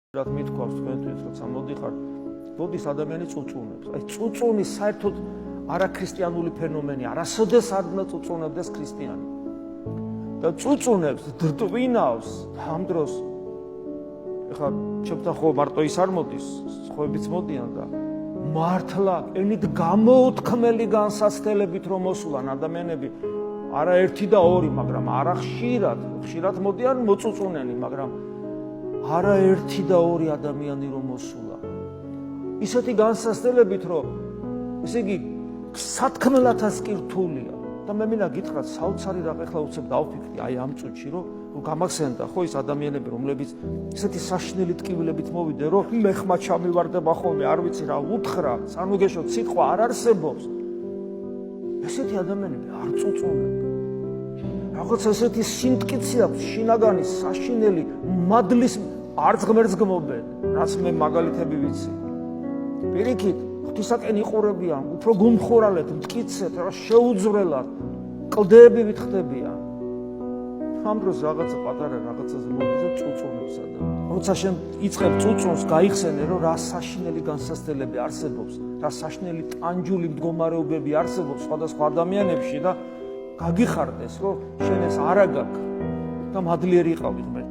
რაც მithქვავს თქვენთვის, როცა მოდიხარ, მოდის ადამიანი წუწუნებს. აი წუწუნი საერთოდ არაქრისტიანული ფენომენი, არასოდეს არ უნდა წუწუნებდეს ქრისტიანი. და წუწუნებს, დრტვინავს ამ დროს. ეხლა ჩემთან ხო მარტო ის არ მოდის, სხვაებიც მოდიან და მართლა ენით გამოუთქმელი განსაცდელებით რომ მოსულან ადამიანები, არა ერთი და ორი, მაგრამ არა ხშირად მოდიან მოწუწუნენი, მაგრამ არა ერთი და ორი ადამიანი რომ მოსულა. ისეთი განსაცდელებით რომ ესე იგი სათქმელათაც კი რთულია. და მე მინდა გითხრათ საოცარი რა ეხლა უცებ დავფიქრდი აი ამ წუთში რომ გამახსენდა ხო ის ადამიანები რომლებიც ესეთი საშინელი ტკივილებით მოვიდნენ რომ მე ხმა ჩამივარდება ხოლმე არ ვიცი რა უთხრა სანუგეშო სიტყვა არ არსებობს ესეთი ადამიანები არ წუწუნებენ რაღაც ესეთი სიმტკიცე აქვს შინაგანი საშინელი მადლის არც ღმერთს გმობენ რაც მე მაგალითები ვიცი პირიქით ღვთისაკენ იყურებიან, უფრო გუმხურალეთ, მტკიცეთ, რა შეუძვრელად, კლდეებივით ხდებიან. ამ დროს რაღაცა პატარა რაღაცაზე მოდის და წუწუნებს ადამიანს. როცა შენ იწყებ წუწუნს, გაიხსენე, რომ რა საშინელი განსაცდელები არსებობს, რა საშინელი ტანჯული მდგომარეობები არსებობს სხვადასხვა ადამიანებში და გაგიხარდეს, რომ შენ ეს არა გაქვს და მადლიერი იყავი ღმერთს.